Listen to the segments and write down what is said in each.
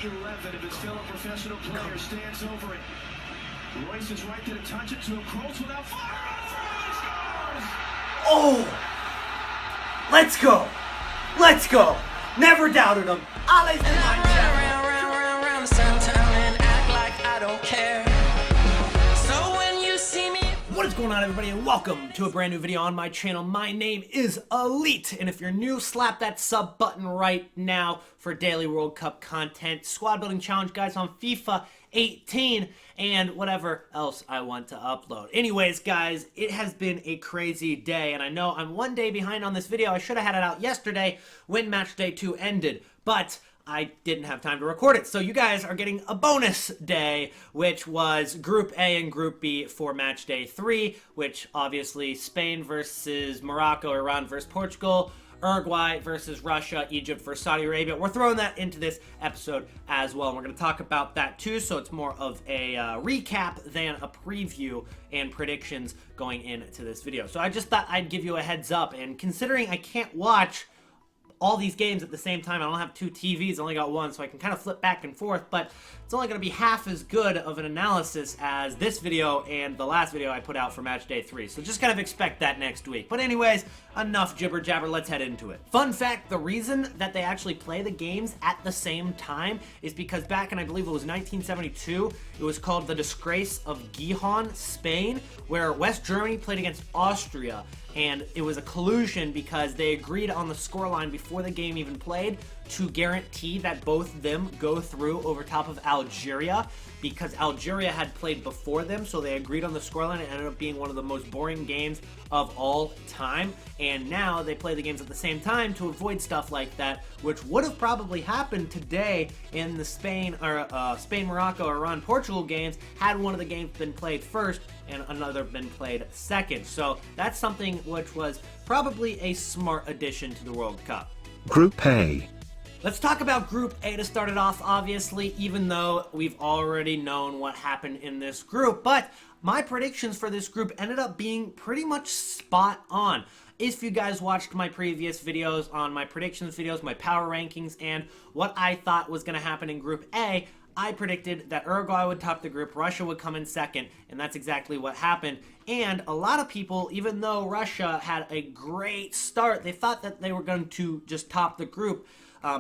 11 of his fellow professional players stands over it. Royce is right there to touch it to him. Kroos without fire. Oh! Let's go! Let's go! Never doubted him. Always in my around the suntown and act like I don't care. So when you see me. What is going on, everybody, and welcome to a brand new video on my channel. My name is ELYYT, and if you're new, slap that sub button right now for daily World Cup content, squad building challenge guys on FIFA 18, and whatever else I want to upload. Anyways, guys, it has been a crazy day, and I know I'm one day behind on this video. I should have had it out yesterday when Match Day 2 ended, but I didn't have time to record it. So you guys are getting a bonus day, which was Group A and Group B for Match Day 3, which obviously Spain versus Morocco, Iran versus Portugal, Uruguay versus Russia, Egypt versus Saudi Arabia. We're throwing that into this episode as well. And we're going to talk about that too, so it's more of a recap than a preview and predictions going into this video. So I just thought I'd give you a heads up, and considering I can't watch all these games at the same time, I don't have two TVs, I only got one, so I can kind of flip back and forth, but it's only going to be half as good of an analysis as this video and the last video I put out for Match Day 3, so just kind of expect that next week. But anyways, enough jibber jabber, let's head into it. Fun fact, the reason that they actually play the games at the same time is because back in, I believe it was 1972, it was called the Disgrace of Gijón, Spain, where West Germany played against Austria, and it was a collusion because they agreed on the scoreline before the game even played to guarantee that both of them go through over top of Algeria, because Algeria had played before them, so they agreed on the scoreline. It ended up being one of the most boring games of all time, and now they play the games at the same time to avoid stuff like that, which would have probably happened today in the Spain, Morocco, or Iran, Portugal games had one of the games been played first and another been played second. So that's something which was probably a smart addition to the World Cup. Group A. Let's talk about Group A to start it off, obviously, even though we've already known what happened in this group. But my predictions for this group ended up being pretty much spot on. If you guys watched my previous videos on my predictions videos, my power rankings, and what I thought was going to happen in Group A, I predicted that Uruguay would top the group, Russia would come in second, and that's exactly what happened. And a lot of people, even though Russia had a great start, they thought that they were going to just top the group,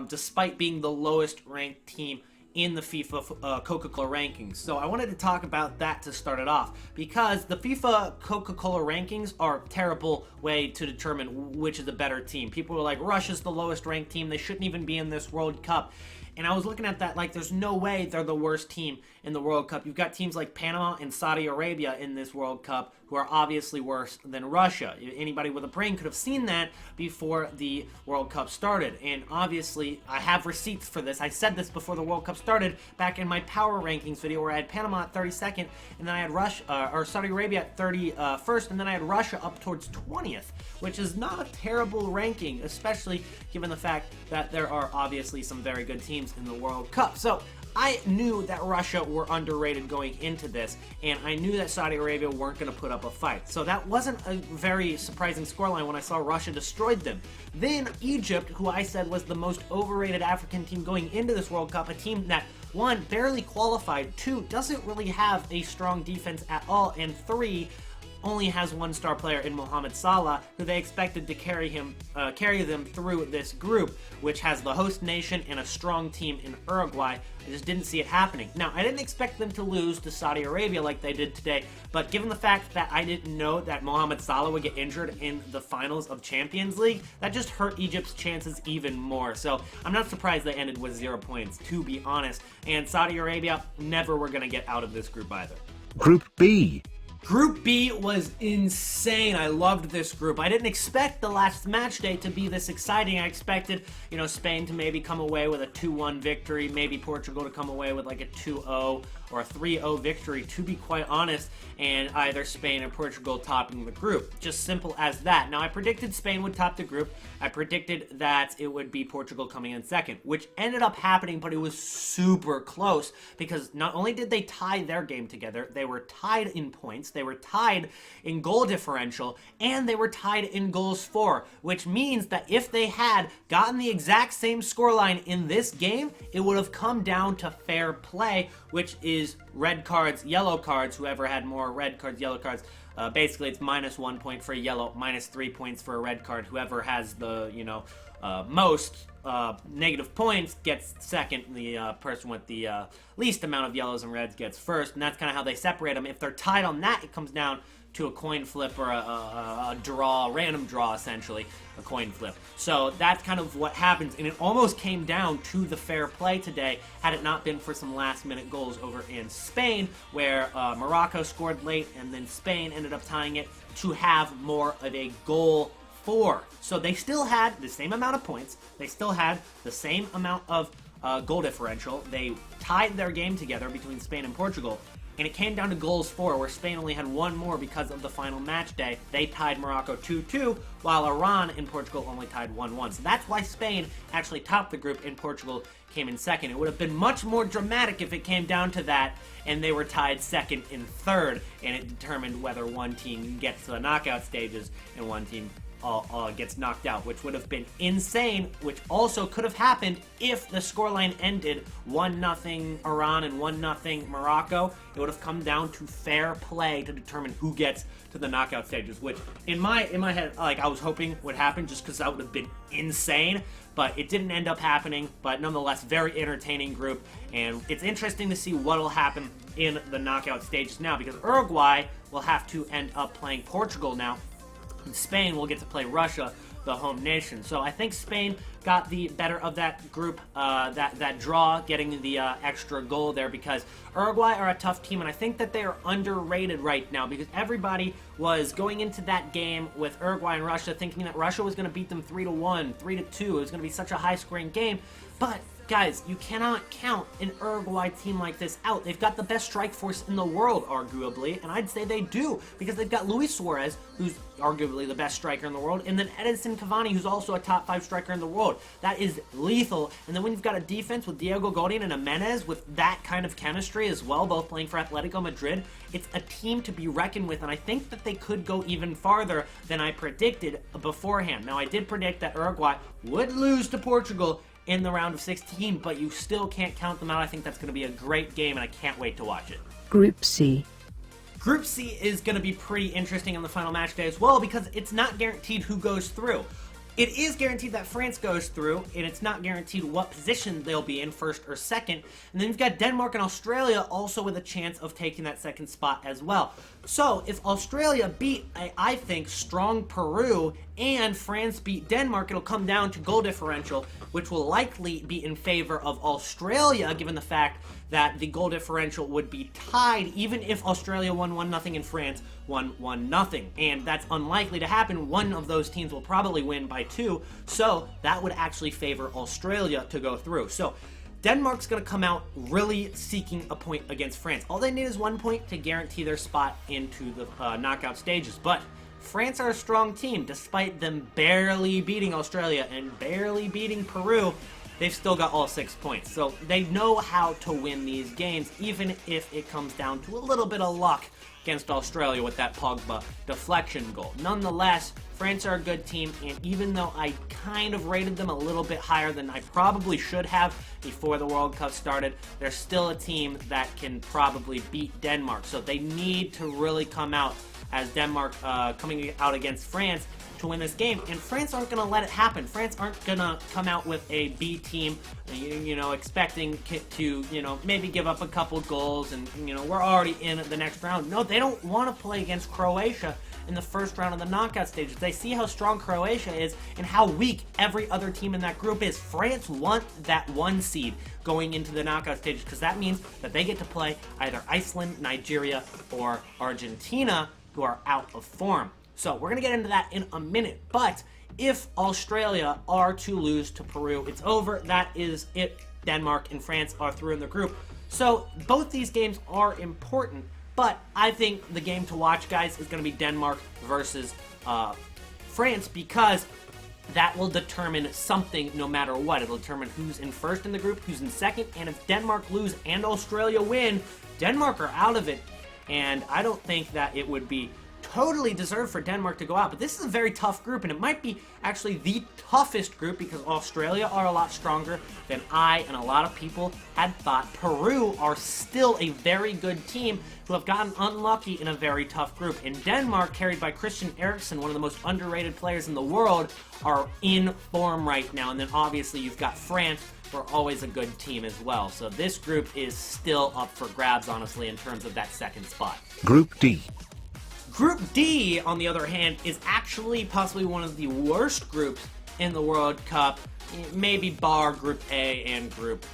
despite being the lowest ranked team in the FIFA Coca-Cola rankings. So I wanted to talk about that to start it off, because the FIFA Coca-Cola rankings are a terrible way to determine which is a better team. People were like, Russia's the lowest ranked team, they shouldn't even be in this World Cup. And I was looking at that like, there's no way they're the worst team in the World Cup. You've got teams like Panama and Saudi Arabia in this World Cup who are obviously worse than Russia. Anybody with a brain could have seen that before the World Cup started. And obviously, I have receipts for this. I said this before the World Cup started back in my power rankings video, where I had Panama at 32nd, and then I had Saudi Arabia at 31st, and then I had Russia up towards 20th, which is not a terrible ranking, especially given the fact that there are obviously some very good teams in the World Cup. So I knew that Russia were underrated going into this, and I knew that Saudi Arabia weren't going to put up a fight. So that wasn't a very surprising scoreline when I saw Russia destroyed them. Then Egypt, who I said was the most overrated African team going into this World Cup, a team that, one, barely qualified, two, doesn't really have a strong defense at all, and three, only has one star player in Mohamed Salah, who they expected to carry them through this group, which has the host nation and a strong team in Uruguay. I just didn't see it happening. Now, I didn't expect them to lose to Saudi Arabia like they did today, but given the fact that I didn't know that Mohamed Salah would get injured in the finals of Champions League, that just hurt Egypt's chances even more. So I'm not surprised they ended with 0 points, to be honest. And Saudi Arabia never were going to get out of this group either. Group B. Group B was insane. I loved this group. I didn't expect the last match day to be this exciting. I expected, Spain to maybe come away with a 2-1 victory, maybe Portugal to come away with like a 2-0 or a 3-0 victory, to be quite honest, and either Spain or Portugal topping the group. Just simple as that. Now, I predicted Spain would top the group. I predicted that it would be Portugal coming in second, which ended up happening, but it was super close, because not only did they tie their game together, they were tied in points. They were tied in goal differential, and they were tied in goals for, which means that if they had gotten the exact same scoreline in this game, it would have come down to fair play, which is red cards, yellow cards, whoever had more red cards, yellow cards. Basically, it's -1 point for a yellow, -3 points for a red card. Whoever has the, most negative points gets second. The person with the least amount of yellows and reds gets first, and that's kind of how they separate them. If they're tied on that, it comes down to a coin flip or a draw, random draw, essentially, a coin flip. So that's kind of what happens, and it almost came down to the fair play today had it not been for some last-minute goals over in Spain, where Morocco scored late, and then Spain ended up tying it to have more of a goal for. So they still had the same amount of points. They still had the same amount of goal differential. They tied their game together between Spain and Portugal, and it came down to goals for, where Spain only had one more because of the final match day. They tied Morocco 2-2, while Iran and Portugal only tied 1-1. So that's why Spain actually topped the group and Portugal came in second. It would have been much more dramatic if it came down to that and they were tied second and third, and it determined whether one team gets to the knockout stages and one team gets knocked out, which would have been insane, which also could have happened if the scoreline ended 1-0 Iran and 1-0 Morocco. It would have come down to fair play to determine who gets to the knockout stages, which in my head, like, I was hoping would happen just because that would have been insane, but it didn't end up happening. But nonetheless, very entertaining group, and it's interesting to see what will happen in the knockout stages now, because Uruguay will have to end up playing Portugal now. Spain will get to play Russia, the home nation. So I think Spain got the better of that group, that draw, getting the extra goal there, because Uruguay are a tough team, and I think that they are underrated right now, because everybody was going into that game with Uruguay and Russia thinking that Russia was going to beat them 3-1, 3-2. It was going to be such a high-scoring game, but guys, you cannot count an Uruguay team like this out. They've got the best strike force in the world, arguably, and I'd say they do, because they've got Luis Suarez, who's arguably the best striker in the world, and then Edinson Cavani, who's also a top 5 striker in the world. That is lethal. And then when you've got a defense with Diego Godin and Jimenez with that kind of chemistry as well, both playing for Atletico Madrid, it's a team to be reckoned with, and I think that they could go even farther than I predicted beforehand. Now, I did predict that Uruguay would lose to Portugal in the round of 16, but you still can't count them out. I think that's going to be a great game, and I can't wait to watch it. Group C. Group C is going to be pretty interesting on the final match day as well, because it's not guaranteed who goes through. It is guaranteed that France goes through, and it's not guaranteed what position they'll be in, first or second. And then you've got Denmark and Australia also with a chance of taking that second spot as well. So if Australia beat, I think, strong Peru, and France beat Denmark, it'll come down to goal differential, which will likely be in favor of Australia, given the fact that the goal differential would be tied even if Australia won 1-0 and France won 1-0. And that's unlikely to happen. One of those teams will probably win by 2, so that would actually favor Australia to go through. So Denmark's going to come out really seeking a point against France. All they need is 1 point to guarantee their spot into the knockout stages. But France are a strong team. Despite them barely beating Australia and barely beating Peru, they've still got all 6 points. So they know how to win these games, even if it comes down to a little bit of luck against Australia with that Pogba deflection goal. Nonetheless, France are a good team, and even though I kind of rated them a little bit higher than I probably should have before the World Cup started, they're still a team that can probably beat Denmark. So they need to really come out as Denmark coming out against France to win this game, and France aren't going to let it happen. France aren't going to come out with a B team, expecting to, maybe give up a couple goals and, we're already in the next round. No, they don't want to play against Croatia in the first round of the knockout stages. They see how strong Croatia is and how weak every other team in that group is. France want that 1 seed going into the knockout stages, because that means that they get to play either Iceland, Nigeria, or Argentina, who are out of form. So we're going to get into that in a minute, but if Australia are to lose to Peru, it's over. That is it. Denmark and France are through in the group. So both these games are important, but I think the game to watch, guys, is going to be Denmark versus France, because that will determine something no matter what. It'll determine who's in first in the group, who's in second, and if Denmark lose and Australia win, Denmark are out of it. and I don't think that it would be totally deserved for Denmark to go out, but this is a very tough group, and it might be actually the toughest group because Australia are a lot stronger than I and a lot of people had thought. Peru are still a very good team who have gotten unlucky in a very tough group, and Denmark, carried by Christian Eriksen, one of the most underrated players in the world, are in form right now. And then obviously you've got France, who are always a good team as well. So this group is still up for grabs, honestly, in terms of that second spot. Group D. Group D, on the other hand, is actually possibly one of the worst groups in the World Cup, maybe bar Group A and Group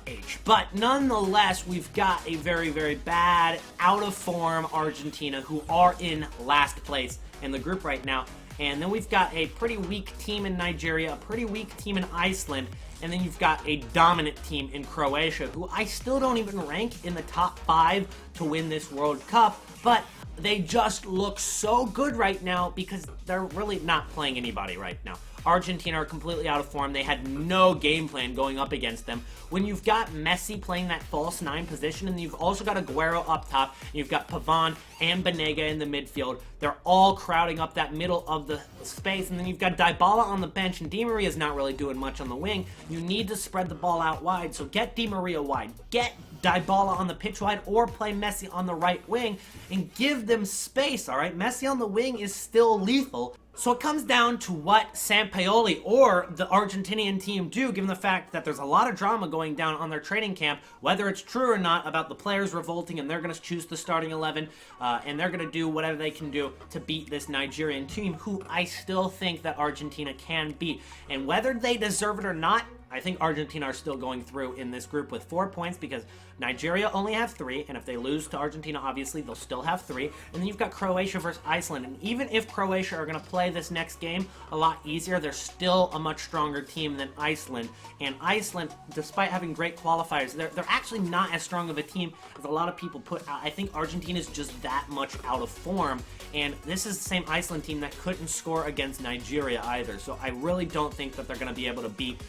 H. But nonetheless, we've got a very, very bad, out-of-form Argentina, who are in last place in the group right now. And then we've got a pretty weak team in Nigeria, a pretty weak team in Iceland, and then you've got a dominant team in Croatia, who I still don't even rank in the top 5 to win this World Cup, but they just look so good right now because they're really not playing anybody right now. Argentina are completely out of form. They had no game plan going up against them. When you've got Messi playing that false 9 position, and you've also got Aguero up top, and you've got Pavon and Banega in the midfield, they're all crowding up that middle of the space, and then you've got Dybala on the bench, and Di Maria's not really doing much on the wing. You need to spread the ball out wide, so get Di Maria wide, get Dybala on the pitch wide, or play Messi on the right wing, and give them space, all right? Messi on the wing is still lethal. So it comes down to what Sampaoli or the Argentinian team do, given the fact that there's a lot of drama going down on their training camp, whether it's true or not, about the players revolting, and they're going to choose the starting 11, and they're going to do whatever they can do to beat this Nigerian team, who I still think that Argentina can beat. And whether they deserve it or not, I think Argentina are still going through in this group with 4 points because Nigeria only have 3, and if they lose to Argentina, obviously, they'll still have 3. And then you've got Croatia versus Iceland, and even if Croatia are going to play this next game a lot easier, they're still a much stronger team than Iceland. And Iceland, despite having great qualifiers, they're actually not as strong of a team as a lot of people put out. I think Argentina is just that much out of form, and this is the same Iceland team that couldn't score against Nigeria either. So I really don't think that they're going to be able to beat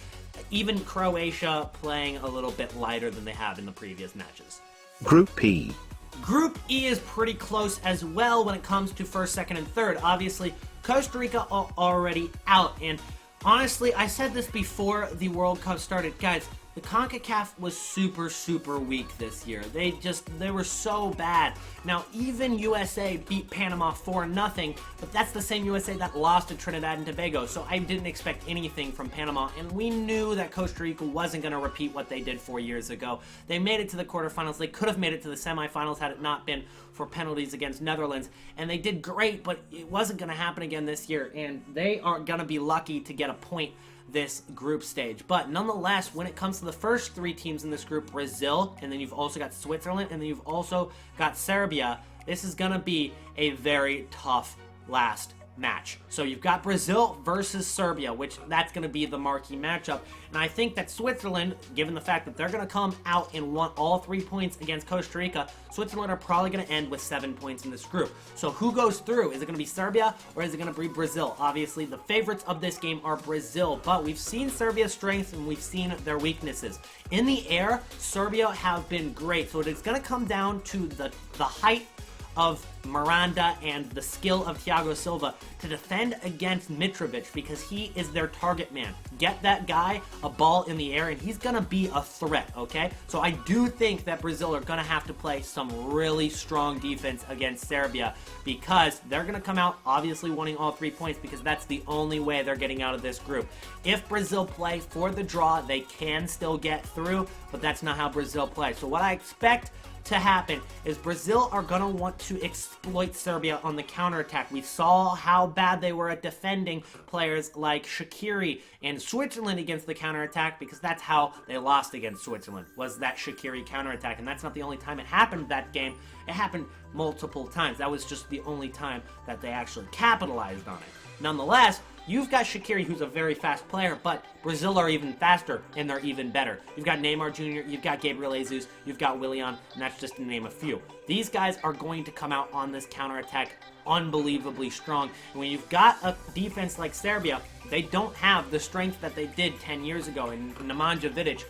even Croatia, playing a little bit lighter than they have in the previous matches. Group E. Group E is pretty close as well when it comes to first, second, and third. Obviously, Costa Rica are already out, and honestly, I said this before the World Cup started. Guys, the CONCACAF was super, super weak this year. They were so bad. Now, even USA beat Panama 4-0, but that's the same USA that lost to Trinidad and Tobago, so I didn't expect anything from Panama, and we knew that Costa Rica wasn't going to repeat what they did 4 years ago. They made it to the quarterfinals. They could have made it to the semifinals had it not been for penalties against Netherlands, and they did great, but it wasn't going to happen again this year, and they are going to be lucky to get a point this group stage. But nonetheless, when it comes to the first 3 teams in this group, Brazil, and then you've also got Switzerland, and then you've also got Serbia, this is going to be a very tough last match. So you've got Brazil versus Serbia, which that's going to be the marquee matchup. And I think that Switzerland, given the fact that they're going to come out and want all 3 points against Costa Rica, Switzerland are probably going to end with 7 points in this group. So who goes through? Is it going to be Serbia or is it going to be Brazil? Obviously, the favorites of this game are Brazil, but we've seen Serbia's strengths and we've seen their weaknesses. In the air, Serbia have been great, so it's going to come down to the height of Miranda and the skill of Thiago Silva to defend against Mitrovic, because he is their target man. Get that guy a ball in the air and he's gonna be a threat, okay? So I do think that Brazil are gonna have to play some really strong defense against Serbia, because they're gonna come out obviously wanting all 3 points, because that's the only way they're getting out of this group. If Brazil play for the draw, they can still get through, but that's not how Brazil plays. So what I expect to happen is Brazil are going to want to exploit Serbia on the counterattack. We saw how bad they were at defending players like SHAQIRI and Switzerland against the counterattack, because that's how they lost against Switzerland, was that SHAQIRI counterattack. And that's not the only time it happened that game. It happened multiple times. That was just the only time that they actually capitalized on it. Nonetheless, you've got SHAQIRI, who's a very fast player, but Brazil are even faster, and they're even better. You've got Neymar Jr., you've got Gabriel Jesus, you've got Willian, and that's just to name a few. These guys are going to come out on this counterattack unbelievably strong. And when you've got a defense like Serbia, they don't have the strength that they did 10 years ago in Nemanja Vidic.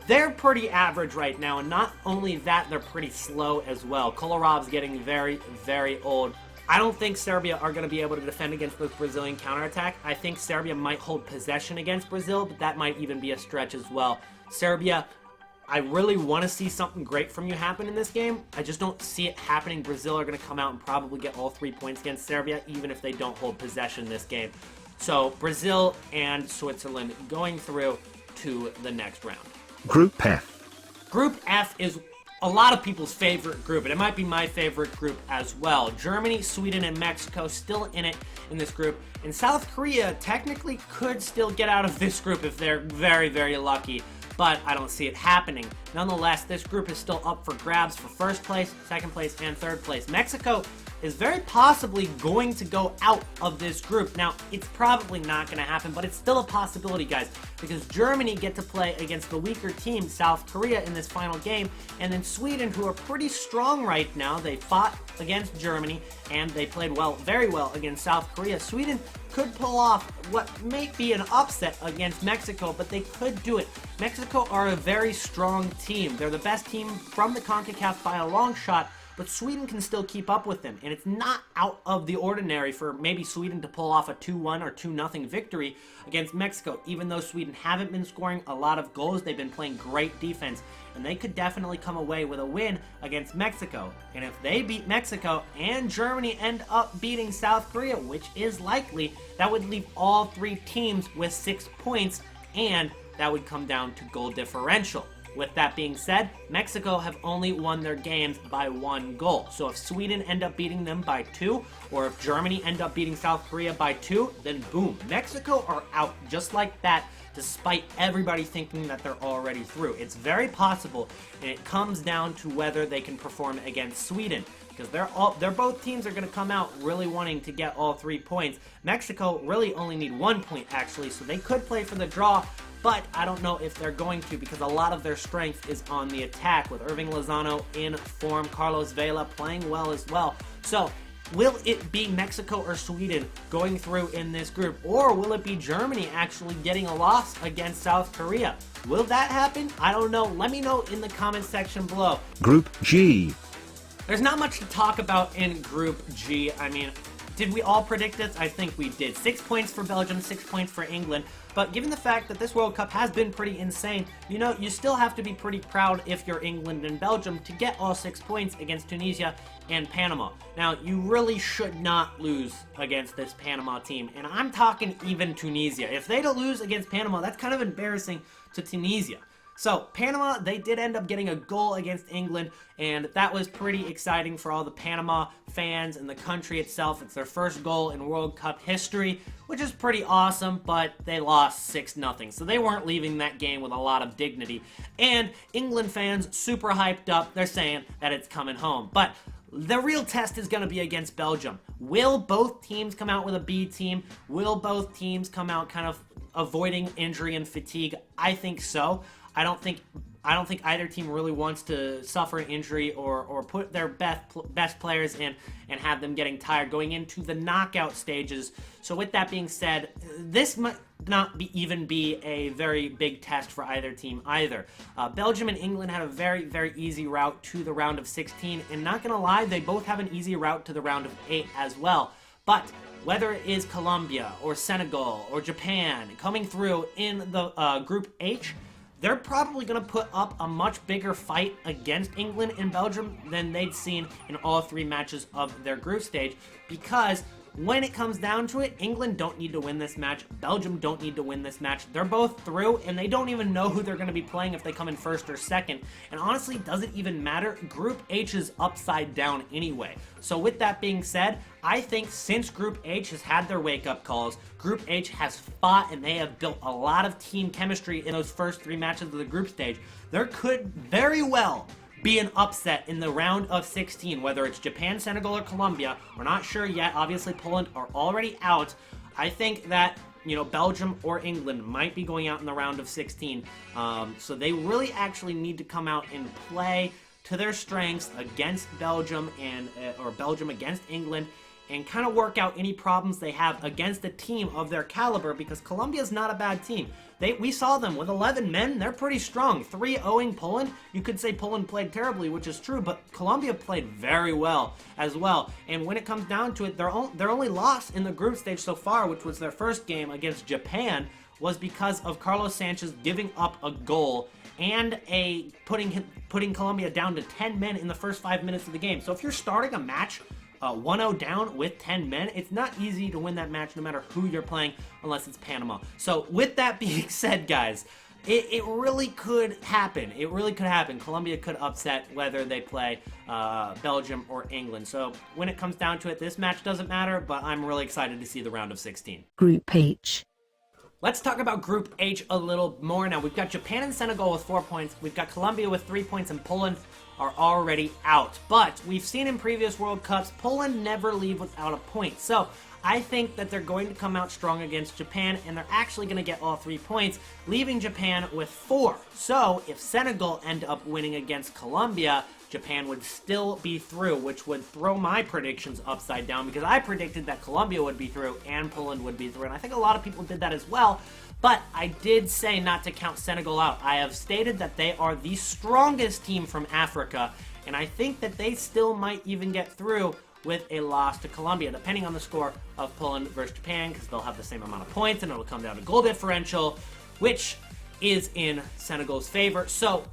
they're pretty average right now, and not only that, they're pretty slow as well. Kolarov's getting very, very old. I don't think Serbia are going to be able to defend against this Brazilian counterattack. I think Serbia might hold possession against Brazil, but that might even be a stretch as well. Serbia, I really want to see something great from you happen in this game. I just don't see it happening. Brazil are going to come out and probably get all 3 points against Serbia, even if they don't hold possession this game. So Brazil and Switzerland going through to the next round. Group F. Group F is a lot of people's favorite group, and it might be my favorite group as well. Germany, Sweden, and Mexico still in it in this group. And South Korea technically could still get out of this group if they're very, very lucky, but I don't see it happening. Nonetheless, this group is still up for grabs for first place, second place, and third place. Mexico is very possibly going to go out of this group. Now, it's probably not going to happen, but it's still a possibility, guys, because Germany get to play against the weaker team, South Korea, in this final game, and then Sweden, who are pretty strong right now. They fought against Germany, and they played well, very well against South Korea. Sweden could pull off what may be an upset against Mexico, but they could do it. Mexico are a very strong team. They're the best team from the CONCACAF by a long shot, but Sweden can still keep up with them, and it's not out of the ordinary for maybe Sweden to pull off a 2-1 or 2-0 victory against Mexico. Even though Sweden haven't been scoring a lot of goals, they've been playing great defense, and they could definitely come away with a win against Mexico. And if they beat Mexico and Germany end up beating South Korea, which is likely, that would leave all 3 teams with 6 points, and that would come down to goal differential. With that being said, Mexico have only won their games by 1 goal. So if Sweden end up beating them by 2, or if Germany end up beating South Korea by 2, then boom, Mexico are out just like that, despite everybody thinking that they're already through. It's very possible, and it comes down to whether they can perform against Sweden, because they're both teams are going to come out really wanting to get all 3 points. Mexico really only need 1 point, actually, so they could play for the draw, but I don't know if they're going to, because a lot of their strength is on the attack, with Irving Lozano in form, Carlos Vela playing well as well. So, will it be Mexico or Sweden going through in this group, or will it be Germany actually getting a loss against South Korea? Will that happen? I don't know. Let me know in the comment section below. Group G. There's not much to talk about in Group G. I mean, did we all predict this? I think we did. 6 points for Belgium, 6 points for England. But given the fact that this World Cup has been pretty insane, you know, you still have to be pretty proud if you're England and Belgium to get all 6 points against Tunisia and Panama. Now, you really should not lose against this Panama team. And I'm talking even Tunisia. If they don't lose against Panama, that's kind of embarrassing to Tunisia. So, Panama, they did end up getting a goal against England, and that was pretty exciting for all the Panama fans and the country itself. It's their first goal in World Cup history, which is pretty awesome, but they lost 6-0. So they weren't leaving that game with a lot of dignity. And England fans, super hyped up, they're saying that it's coming home. But the real test is going to be against Belgium. Will both teams come out with a B team? Will both teams come out kind of avoiding injury and fatigue? I think so. I don't think either team really wants to suffer an injury or put their best players in and have them getting tired going into the knockout stages. So with that being said, this might not even be a very big test for either team either. Belgium and England had a very, very easy route to the round of 16, and not gonna lie, they both have an easy route to the round of 8 as well. But whether it is Colombia or Senegal or Japan coming through in the Group H, they're probably going to put up a much bigger fight against England and Belgium than they'd seen in all 3 matches of their group stage, because when it comes down to it, England don't need to win this match, Belgium don't need to win this match. They're both through, and they don't even know who they're going to be playing if they come in first or second. And honestly, doesn't even matter. Group H is upside down anyway. So with that being said, I think since Group H has had their wake-up calls, Group H has fought, and they have built a lot of team chemistry in those first 3 matches of the group stage, there could very well be an upset in the round of 16, whether it's Japan, Senegal, or Colombia. We're not sure yet. Obviously, Poland are already out. I think that, you know, Belgium or England might be going out in the round of 16. So they really actually need to come out and play to their strengths against Belgium or Belgium against England. and kind of work out any problems they have against a team of their caliber, because Colombia's not a bad team. We saw them with 11 men. They're pretty strong. 3-0ing Poland. You could say Poland played terribly, which is true, but Colombia played very well as well. And when it comes down to it, their only loss in the group stage so far, which was their first game against Japan, was because of Carlos Sanchez giving up a goal and putting Colombia down to 10 men in the first 5 minutes of the game. So if you're starting a match 1-0 down with 10 men, it's not easy to win that match no matter who you're playing, unless it's Panama. So with that being said, guys, it really could happen. It really could happen. Colombia could upset whether they play Belgium or England. So when it comes down to it, this match doesn't matter, but I'm really excited to see the round of 16. Group H. Let's talk about Group H a little more now. We've got Japan and Senegal with 4 points. We've got Colombia with 3 points, and Poland are already out. But we've seen in previous World Cups, Poland never leave without a point. So I think that they're going to come out strong against Japan, and they're actually going to get all 3 points, leaving Japan with 4. So if Senegal end up winning against Colombia, Japan would still be through, which would throw my predictions upside down, because I predicted that Colombia would be through and Poland would be through, and I think a lot of people did that as well. But I did say not to count Senegal out. I have stated that they are the strongest team from Africa, and I think that they still might even get through with a loss to Colombia, depending on the score of Poland versus Japan, because they'll have the same amount of points, and it'll come down to goal differential, which is in Senegal's favor. So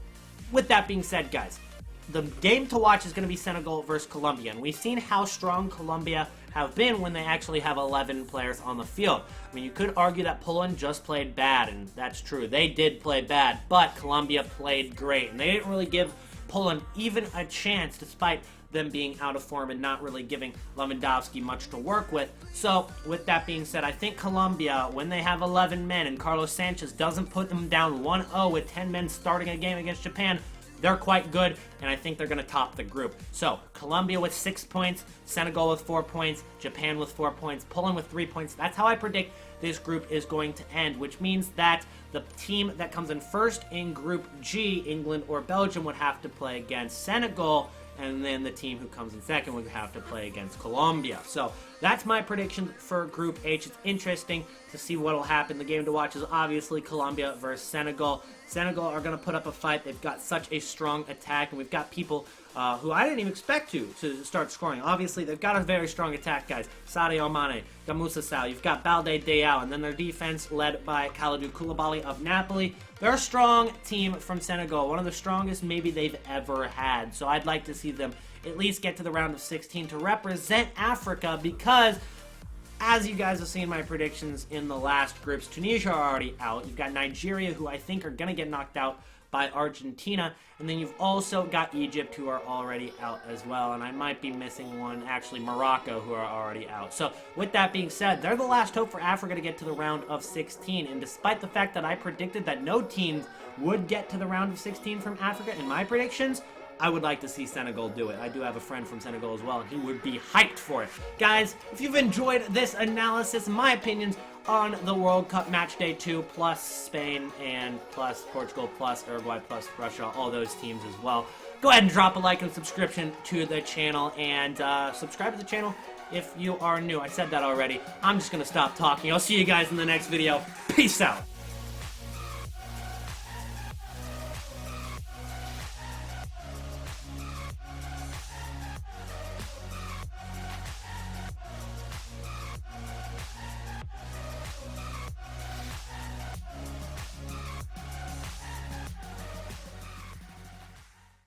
with that being said, guys, the game to watch is going to be Senegal versus Colombia, and we've seen how strong Colombia have been when they actually have 11 players on the field. I mean, you could argue that Poland just played bad, and that's true. They did play bad, but Colombia played great, and they didn't really give Poland even a chance, despite them being out of form and not really giving Lewandowski much to work with. So, with that being said, I think Colombia, when they have 11 men and Carlos Sanchez doesn't put them down 1-0 with 10 men starting a game against Japan, they're quite good, and I think they're going to top the group. So, Colombia with 6 points, Senegal with 4 points, Japan with 4 points, Poland with 3 points. That's how I predict this group is going to end, which means that the team that comes in first in Group G, England or Belgium, would have to play against Senegal, and then the team who comes in second would have to play against Colombia. So that's my prediction for Group H. It's interesting to see what will happen. The game to watch is obviously Colombia versus Senegal. Senegal are going to put up a fight. They've got such a strong attack, and we've got people who I didn't even expect to start scoring. Obviously, they've got a very strong attack, guys. Sadio Mane, Gamoussa Sal, you've got Balde Diao, and then their defense led by Kalidou Koulibaly of Napoli. They're a strong team from Senegal, one of the strongest maybe they've ever had. So I'd like to see them at least get to the round of 16 to represent Africa, because as you guys have seen my predictions in the last groups, Tunisia are already out. You've got Nigeria, who I think are going to get knocked out by Argentina, and then you've also got Egypt, who are already out as well, and I might be missing one, actually Morocco, who are already out. So with that being said, they're the last hope for Africa to get to the round of 16, and despite the fact that I predicted that no teams would get to the round of 16 from Africa in my predictions, I would like to see Senegal do it. I do have a friend from Senegal as well, and he would be hyped for it. Guys, if you've enjoyed this analysis, my opinions on the World Cup Match Day 2, plus Spain, and plus Portugal, plus Uruguay, plus Russia, all those teams as well, go ahead and drop a like and subscription to the channel, and subscribe to the channel if you are new. I said that already. I'm just going to stop talking. I'll see you guys in the next video. Peace out.